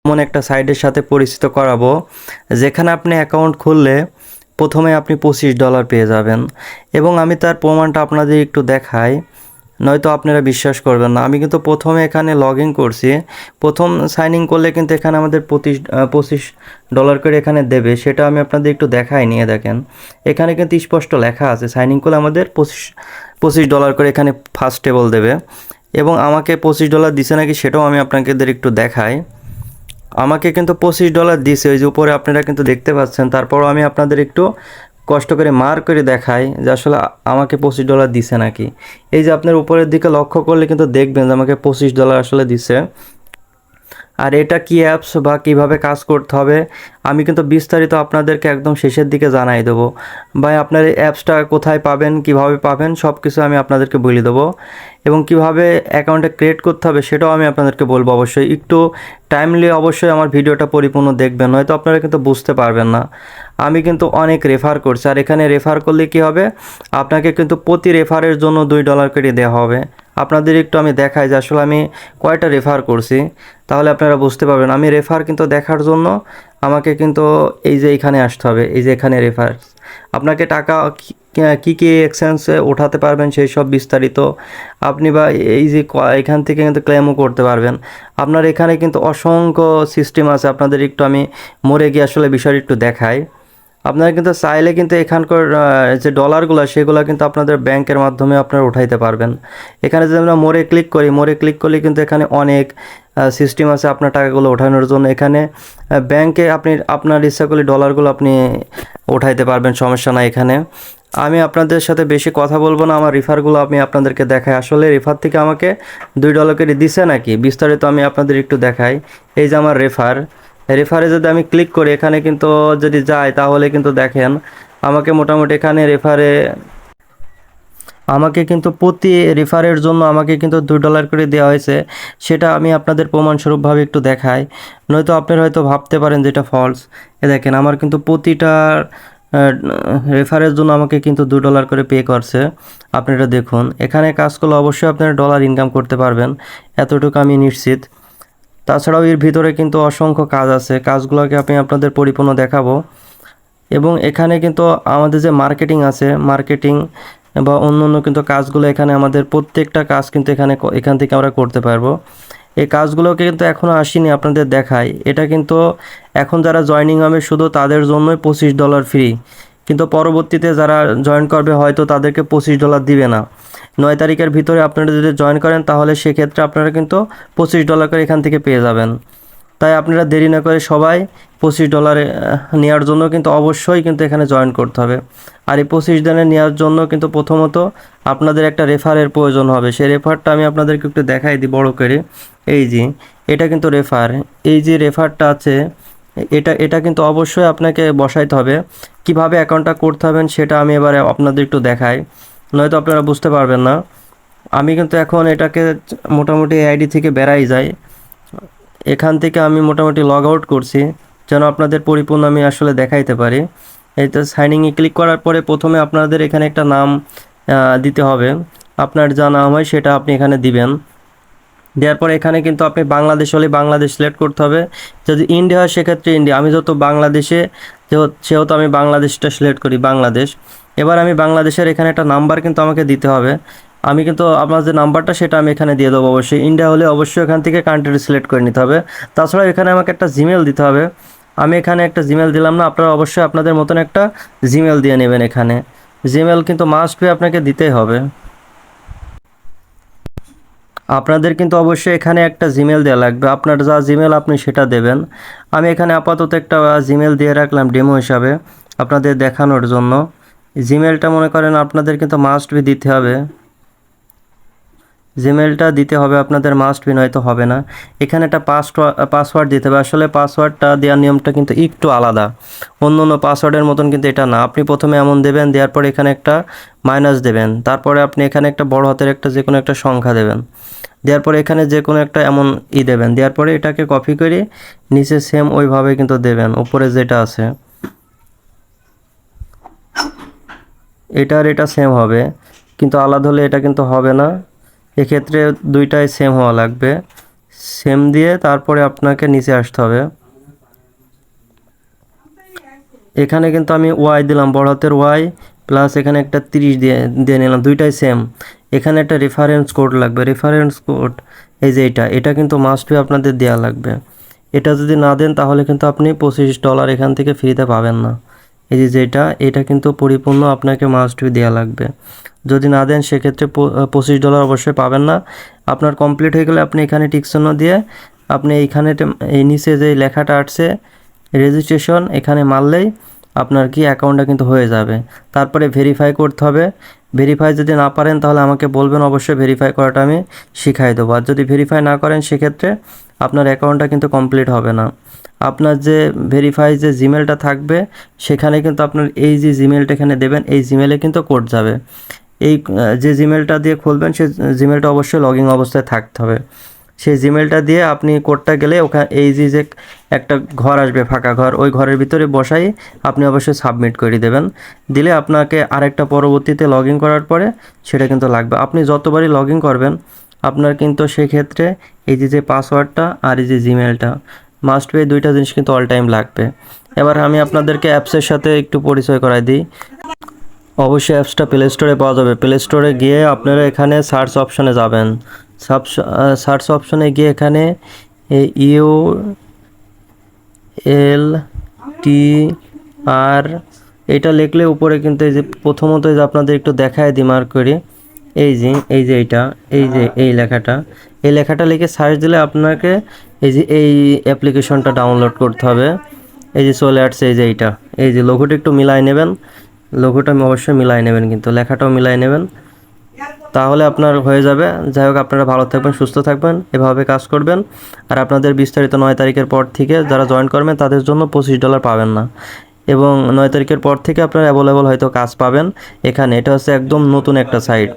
এমন একটা সাইটের সাথে পরিচিত করাবো যেখানে আপনি অ্যাকাউন্ট খুললে প্রথমে আপনি $25 পেয়ে যাবেন এবং আমি তার প্রমাণটা আপনাদের একটু দেখাই, নয়তো আপনারা বিশ্বাস করবেন না। আমি কিন্তু প্রথমে এখানে লগ ইন করছি, প্রথম সাইন ইন করলে কিন্তু এখানে আমাদের $25 করে এখানে দেবে, সেটা আমি আপনাদের একটু দেখাই। নিয়ে দেখেন এখানে কিন্তু স্পষ্ট লেখা আছে সাইন ইন করলে আমাদের $25 করে এখানে ফার্স্ট টেবল দেবে এবং আমাকে $25 দিছে নাকি সেটাও আমি আপনাদের একটু দেখাই। আমাকে কিন্তু $25 দিছে, ওই যে উপরে আপনারা কিন্তু দেখতে পাচ্ছেন। তারপরও আমি আপনাদের একটু কষ্ট করে মার্ক করে দেখাই যে আসলে আমাকে $25 দিছে নাকি। এই যে আপনার উপরের দিকে লক্ষ্য করলে কিন্তু দেখবেন যে আমাকে $25 আসলে দিছে। আর এটা কি অ্যাপস বা কিভাবে কাজ করতে হবে আমি কিন্তু বিস্তারিত আপনাদেরকে একদম শেষের দিকে জানাই দেবো। বা আপনার এই অ্যাপসটা কোথায় পাবেন, কিভাবে পাবেন, সব কিছু আমি আপনাদেরকে বলে দেবো এবং কিভাবে অ্যাকাউন্টে ক্রিয়েট করতে হবে সেটাও আমি আপনাদেরকে বলবো। অবশ্যই একটু টাইমলি অবশ্যই আমার ভিডিওটা পরিপূর্ণ দেখবেন, নয়তো আপনারা কিন্তু বুঝতে পারবেন না। আমি কিন্তু অনেক রেফার করছি, আর এখানে রেফার করলে কি হবে, আপনাকে কিন্তু প্রতি রেফারের জন্য $2 করে দেওয়া হবে। আপনাদের একটু আমি দেখাই যে আসলে আমি কয়টা রেফার করছি, তাহলে আপনারা বুঝতে পারবেন। আমি রেফার কিন্তু দেখার জন্য আমাকে কিন্তু এই যে এখানে আসতে হবে, এই যে এখানে রেফার, আপনাকে টাকা কী কী এক্সচেঞ্জে ওঠাতে পারবেন সেই সব বিস্তারিত আপনি, বা এই যে এখান থেকে কিন্তু ক্লেমও করতে পারবেন। আপনার এখানে কিন্তু অসংখ্য সিস্টেম আছে, আপনাদের একটু আমি মরে গিয়ে আসলে বিষয়টা একটু দেখাই। আপনারা কিন্তু চাইলে কিন্তু এখানকার যে ডলারগুলো সেগুলো কিন্তু আপনাদের ব্যাংকের মাধ্যমে আপনারা উঠাইতে পারবেন। এখানে যদি আমরা মোরে ক্লিক করি, মোরে ক্লিক করলে কিন্তু এখানে অনেক সিস্টেম আছে আপনার টাকাগুলো ওঠানোর জন্য। এখানে ব্যাংকে আপনি আপনার ইচ্ছা করলে ডলারগুলো আপনি উঠাইতে পারবেন, সমস্যা নাই। এখানে আমি আপনাদের সাথে বেশি কথা বলবো না, আমার রেফারগুলো আমি আপনাদেরকে দেখাই। আসলে রেফার থেকে আমাকে $2 করে দিছে নাকি বিস্তারিত আমি আপনাদের একটু দেখাই। এই যে আমার রেফারে যদি আমি ক্লিক করি, এখানে কিন্তু যদি যায় তাহলে কিন্তু দেখেন আমাকে মোটামুটি এখানে আমাকে কিন্তু প্রতি রেফারের জন্য আমাকে কিন্তু $2 করে দেওয়া হয়েছে। সেটা আমি আপনাদের প্রমাণস্বরূপভাবে একটু দেখাই, নয়তো আপনারা হয়তো ভাবতে পারেন যেটা ফলস। দেখেন আমার কিন্তু প্রতিটা রেফারের জন্য আমাকে কিন্তু $2 করে পে করছে। আপনারা দেখুন এখানে কাজ করলে অবশ্যই আপনারা ডলার ইনকাম করতে পারবেন, এতটুকু আমি নিশ্চিত। তাছাড়াও এর ভিতরে কিন্তু অসংখ্য কাজ আছে, কাজগুলোকে আমি আপনাদের পরিপূর্ণ দেখাবো। এবং এখানে কিন্তু আমাদের যে মার্কেটিং আছে, মার্কেটিং বা অন্য অন্য কিন্তু কাজগুলো এখানে আমাদের প্রত্যেকটা কাজ কিন্তু এখান থেকে আমরা করতে পারবো। এই কাজগুলোকে কিন্তু এখনও আসেনি, আপনাদের দেখাই। এটা কিন্তু এখন যারা জয়েনিং হবে শুধু তাদের জন্যই $25 ফ্রি, কিন্তু পরবর্তীতে যারা জয়েন করবে হয়তো তাদেরকে $25 দিবে না। 9 তারিখের ভিতরে আপনারা যদি জয়েন করেন তাহলে সেক্ষেত্রে আপনারা কিন্তু $25 করে এখান থেকে পেয়ে যাবেন। তাই আপনারা দেরি না করে সবাই $25 নেওয়ার জন্য কিন্তু অবশ্যই কিন্তু এখানে জয়েন করতে হবে। আর এই 25 দিনে নেওয়ার জন্য কিন্তু প্রথমত আপনাদের একটা রেফারের প্রয়োজন হবে। সেই রেফারটা আমি আপনাদেরকে একটু দেখাই দিই বড় করে। এই যে এটা কিন্তু রেফার, এই যে রেফারটা আছে এটা কিন্তু অবশ্যই আপনাকে বসাইতে হবে। কিভাবে অ্যাকাউন্টটা করতে হবেন সেটা আমি এবারে আপনাদের একটু দেখাই, নয়তো আপনারা বুঝতে পারবেন না। আমি কিন্তু এখন এটাকে মোটামুটি আইডি থেকে বেরাই যাই, এখান থেকে আমি মোটামুটি লগ আউট করছি যেন আপনাদের পরিপূর্ণ আমি আসলে দেখাইতে পারি। এই তো সাইনিংয়ে ক্লিক করার পরে প্রথমে আপনাদের এখানে একটা নাম দিতে হবে। আপনার যা নাম হয় সেটা আপনি এখানে দিবেন। দেওয়ার পরে এখানে কিন্তু আপনি বাংলাদেশ হলে বাংলাদেশ সিলেক্ট করতে হবে, যদি ইন্ডিয়া হয় সেক্ষেত্রে ইন্ডিয়া। আমি যত বাংলাদেশে সেহেতু আমি বাংলাদেশটা সিলেক্ট করি, বাংলাদেশ। এবার আমি বাংলাদেশের এখানে একটা নাম্বার কিন্তু আমাকে দিতে হবে। আমি কিন্তু আপনার যে নাম্বারটা সেটা আমি এখানে দিয়ে দেবো। অবশ্যই ইন্ডিয়া হলে অবশ্যই এখান থেকে কান্ট্রি সিলেক্ট করে নিতে হবে। তাছাড়াও এখানে আমাকে একটা জিমেল দিতে হবে। আমি এখানে একটা জিমেল দিলাম না, আপনারা অবশ্যই আপনাদের মতন একটা জিমেল দিয়ে নেবেন। এখানে জিমেল কিন্তু মাস্ট বি আপনাকে দিতেই হবে। আপনাদের কিন্তু অবশ্যই এখানে একটা জিমেল দেওয়া লাগবে, আপনার যা জিমেল আপনি সেটা দেবেন। আমি এখানে আপাতত একটা জিমেল দিয়ে রাখলাম ডেমো হিসাবে আপনাদের দেখানোর জন্য। জিমেলটা মনে করেন আপনাদের কিন্তু মাস্ট বি দিতে হবে, জিমেলটা দিতে হবে আপনাদের মাস্ট বি, নয়তো হবে না। এখানে একটা পাসওয়ার্ড দিতে হবে। আসলে পাসওয়ার্ডটা দেওয়ার নিয়মটা কিন্তু একটু আলাদা, অন্য অন্য পাসওয়ার্ডের মতন কিন্তু এটা না। আপনি প্রথমে এমন দেবেন, দেওয়ার পরে এখানে একটা মাইনাস দেবেন, তারপরে আপনি এখানে একটা বড় হাতের একটা যে কোনো একটা সংখ্যা দেবেন, দেওয়ার পরে এখানে যে কোনো একটা এমন দেবেন। দেওয়ার পরে এটাকে কপি করে নিচে সেম ওইভাবে কিন্তু দেবেন, উপরে যেটা আছে এটা সেম হবে, কিন্তু আলাদা হলে এটা কিন্তু হবে না। এক্ষেত্রে দুইটাই সেম হওয়া লাগবে, সেম দিয়ে তারপরে আপনাকে নিচে আসতে হবে। এখানে কিন্তু আমি ওয়াই দিলাম, বড় হাতের ওয়াই, প্লাস এখানে একটা 30 দিয়ে দিয়ে নিলাম, দুইটাই সেম। এখানে একটা রেফারেন্স কোড লাগবে, রেফারেন্স কোড এই যে এটা কিন্তু মাস্ট বি আপনাদের দেওয়া লাগবে। এটা যদি না দেন তাহলে কিন্তু আপনি $25 এখান থেকে ফ্রিতে পাবেন না। এই যে এটা কিন্তু পরিপূর্ণ আপনাকে মাস্ট বি দেওয়া লাগবে। যদি না দেন সেক্ষেত্রে $25 অবশ্যই পাবেন না। আপনার কমপ্লিট হয়ে গেলে আপনি এখানে টিকচিহ্ন দিয়ে আপনি এইখানে এই নিচে যে লেখাটা আসছে রেজিস্ট্রেশন, এখানে মারলেই আপনার কি অ্যাকাউন্টটা কিন্তু হয়ে যাবে। তারপরে ভেরিফাই করতে হবে। ভেরিফাই যদি না পারেন তাহলে আমাকে বলবেন, অবশ্যই ভেরিফাই করাটা আমি শিখাই দেবো। আর যদি ভেরিফাই না করেন সেক্ষেত্রে আপনার অ্যাকাউন্টটা কিন্তু কমপ্লিট হবে না। আপনার যে ভেরিফাই যে জিমেলটা থাকবে সেখানে কিন্তু আপনার এই যে জিমেলটা এখানে দেবেন, এই জিমেলে কিন্তু কোড যাবে। এই যে জিমেলটা দিয়ে খুলবেন সেই জিমেলটা অবশ্যই লগইন অবস্থায় থাকতে হবে। সেই জিমেলটা দিয়ে আপনি কোডটা গেলে ওখানে এই যে একটা ঘর আসবে, ফাঁকা ঘর, ওই ঘরের ভিতরে বসাই আপনি অবশ্যই সাবমিট করে দেবেন। দিলে আপনাকে আরেকটা পরবর্তীতে লগ ইন করার পরে সেটা কিন্তু লাগবে। আপনি যতবারই লগ ইন করবেন আপনার কিন্তু সেক্ষেত্রে এই যে পাসওয়ার্ডটা আর এই যে জিমেলটা মাস্ট বি, দুইটা জিনিস কিন্তু অল টাইম লাগবে। এবার আমি আপনাদেরকে অ্যাপসের সাথে একটু পরিচয় করাই দিই। অবশ্যই অ্যাপসটা প্লে স্টোরে পাওয়া যাবে। প্লে স্টোরে গিয়ে আপনারা এখানে সার্চ অপশনে যাবেন। সার্চ অপশনে গিয়ে এখানে ULTR এটা লিখলে উপরে কিন্তু এই যে প্রথমত যে আপনাদের একটু দেখায় দিই মার্ক করে, এই যে এই লেখাটা লিখে সার্চ দিলে আপনাকে এই অ্যাপ্লিকেশনটা ডাউনলোড করতে হবে। এই যে চলে আসছে এই যে লোগোটা একটু মিলাই নেবেন, লোগোটা অবশ্যই মিলাই নেবেন, কিন্তু লেখাটাও মিলাই নেবেন, তাহলে আপনার হয়ে যাবে। যাই হোক, আপনারা ভালো থাকবেন, সুস্থ থাকবেন, এভাবে কাজ করবেন। আর আপনাদের বিস্তারিত 9 তারিখের পর থেকে যারা জয়েন করবেন তাদের জন্য $25 পাবেন না, এবং 9 তারিখের পর থেকে আপনারা অ্যাভেলেবল হয়তো কাজ পাবেন এখানে। এটা হচ্ছে একদম নতুন একটা সাইট।